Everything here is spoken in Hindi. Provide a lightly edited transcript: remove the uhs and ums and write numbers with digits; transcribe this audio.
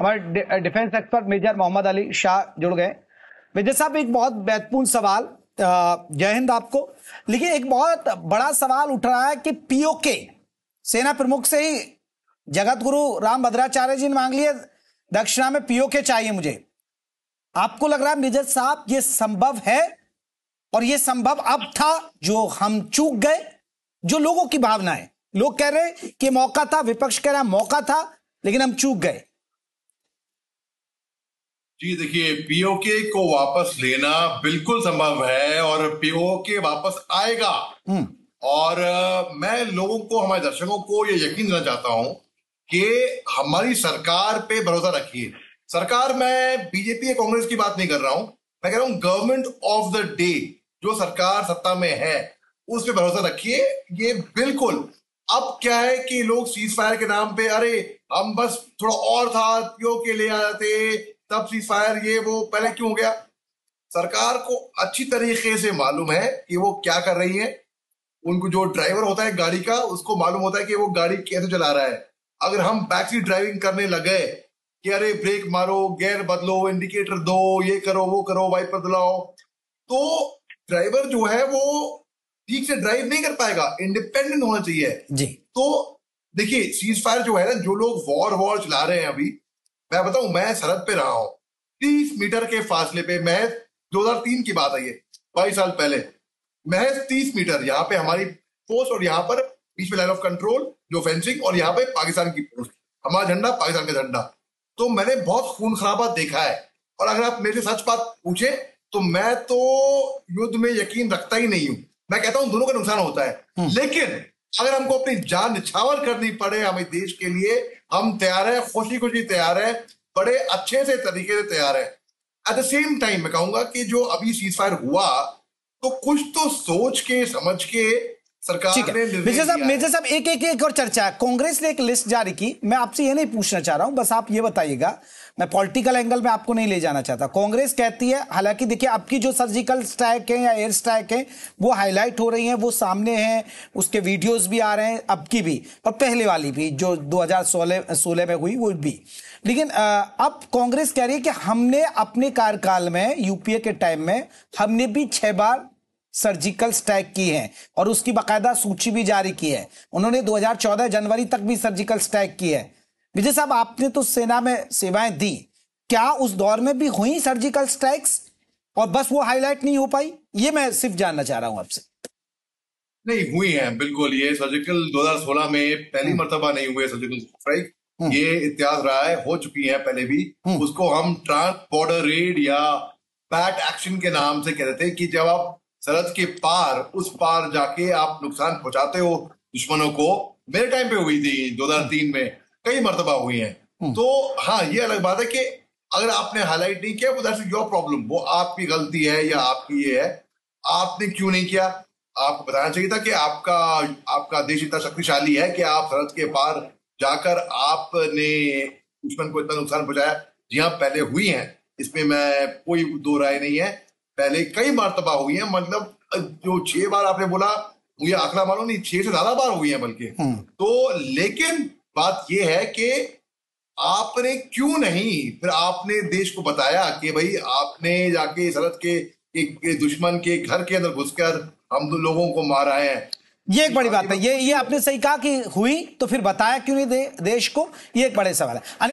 हमारे defence expert major Mohammad Ali Shah जुड़ गए। मेजर साहब, एक बहुत महत्वपूर्ण सवाल, जय हिंद आपको। लेकिन एक बहुत बड़ा सवाल उठ रहा है कि पीओके सेना प्रमुख से ही जगत गुरु राम भद्राचार्य जी ने मांग लिया दक्षिणा में पीओके चाहिए मुझे। आपको लग रहा है मेजर साहब ये संभव है और ये संभव अब था जो हम चूक गए? जो लोगों की भावना है, लोग कह रहे हैं कि मौका था, विपक्ष कह रहा है मौका था, लेकिन हम चूक गए। जी देखिए, पीओके को वापस लेना बिल्कुल संभव है और पीओके वापस आएगा। और मैं लोगों को, हमारे दर्शकों को ये यकीन देना चाहता हूं कि हमारी सरकार पे भरोसा रखिए। सरकार, मैं बीजेपी या कांग्रेस की बात नहीं कर रहा हूं, मैं कह रहा हूं गवर्नमेंट ऑफ द डे, जो सरकार सत्ता में है उस पे भरोसा रखिए। ये बिल्कुल, अब क्या है कि लोग सीज फायर के नाम पे, अरे हम बस थोड़ा और था, पीओके ले आते तब सीज फायर, ये वो पहले क्यों हो गया। सरकार को अच्छी तरीके से मालूम है कि वो क्या कर रही है। उनको, जो ड्राइवर होता है गाड़ी का, उसको मालूम होता है कि वो गाड़ी कैसे चला रहा है। अगर हम बैक सीट ड्राइविंग करने लगे कि अरे ब्रेक मारो, गियर बदलो, इंडिकेटर दो, ये करो वो करो, वाइपर दिलाओ, तो ड्राइवर जो है वो ठीक से ड्राइव नहीं कर पाएगा। इंडिपेंडेंट होना चाहिए जी। तो देखिए, सीज फायर जो है ना, जो लोग वॉर चला रहे हैं, अभी मैं बताऊं, मैं सरहद पे रहा हूं 30 मीटर के फासले पे। महज 2003 की बात है, ये 22 साल पहले, महज 30 मीटर यहाँ पे हमारी पोस्ट और यहाँ पर बीच में लाइन ऑफ कंट्रोल जो फेंसिंग, और यहाँ पे पाकिस्तान की पोस्ट, हमारा झंडा पाकिस्तान का झंडा। तो मैंने बहुत खून खराबा देखा है। और अगर आप मेरे से सच बात पूछे तो मैं तो युद्ध में यकीन रखता ही नहीं हूं। मैं कहता हूं दोनों का नुकसान होता है, लेकिन अगर हमको अपनी जान निछावर करनी पड़े हमें देश के लिए, हम तैयार है, खुशी खुशी तैयार है, बड़े अच्छे से तरीके से तैयार है। एट द सेम टाइम मैं कहूंगा कि जो अभी सीज फायर हुआ, तो कुछ तो सोच के समझ के सरकार ने मेजर साहब एक और चर्चा है। कांग्रेस ने एक लिस्ट जारी की, मैं आपसे ये नहीं पूछना चाह रहा हूं, बस आप ये बताइएगा, मैं पॉलिटिकल एंगल में आपको नहीं ले जाना चाहता। कांग्रेस कहती है, हालांकि देखिए आपकी जो सर्जिकल स्ट्राइक है या एयर स्ट्राइक है वो हाईलाइट हो रही है, वो सामने हैं, उसके वीडियोस भी आ रहे हैं, अब की भी और पहले वाली भी जो 2016 में हुई वो भी। लेकिन अब कांग्रेस कह रही है कि हमने अपने कार्यकाल में, यूपीए के टाइम में, हमने भी 6 बार सर्जिकल स्ट्राइक की है और उसकी बाकायदा सूची भी जारी की है। उन्होंने 2014 जनवरी तक भी सर्जिकल स्ट्राइक की है। विजय साहब, आपने तो सेना में सेवाएं दी, क्या उस दौर में भी हुई सर्जिकल स्ट्राइक्स और बस वो हाईलाइट नहीं हो पाई? ये मैं सिर्फ जानना चाह रहा हूं आपसे। नहीं, हुई है बिल्कुल। ये सर्जिकल 2016 में पहली मर्तबा नहीं हुए सर्जिकल स्ट्राइक, ये इतिहास रहा है, हो चुकी है पहले भी। उसको हम ट्रांस बॉर्डर रेड या बैट एक्शन के नाम से कहते थे कि जब आप सरहद के पार, उस पार जाके आप नुकसान पहुंचाते हो दुश्मनों को। मेरे टाइम पे हुई थी 2003 में, कई मर्तबा हुई है। तो हाँ, ये अलग बात है कि अगर आपने हाईलाइट नहीं किया, दैट्स योर प्रॉब्लम, वो आपकी गलती है या आपकी ये है, आपने क्यों नहीं किया। आपको बताना चाहिए था कि आपका देश इतना शक्तिशाली है कि आप सरहद के पार जाकर आपने दुश्मन को इतना नुकसान पहुंचाया। जी हाँ, पहले हुई है, इसमें मैं कोई दो राय नहीं है, पहले कई मर्तबा हुई है। मतलब जो 6 बार आपने बोला, मुझे आंकड़ा मालूम नहीं, 6 से ज्यादा बार हुई है बल्कि। तो लेकिन बात यह है कि आपने क्यों नहीं, फिर आपने देश को बताया कि भाई आपने जाके सरहद के दुश्मन के घर के अंदर घुसकर हम लोगों को मारा है। ये एक बड़ी बात है। ये आपने सही कहा कि हुई, तो फिर बताया क्यों नहीं देश को, ये एक बड़े सवाल है।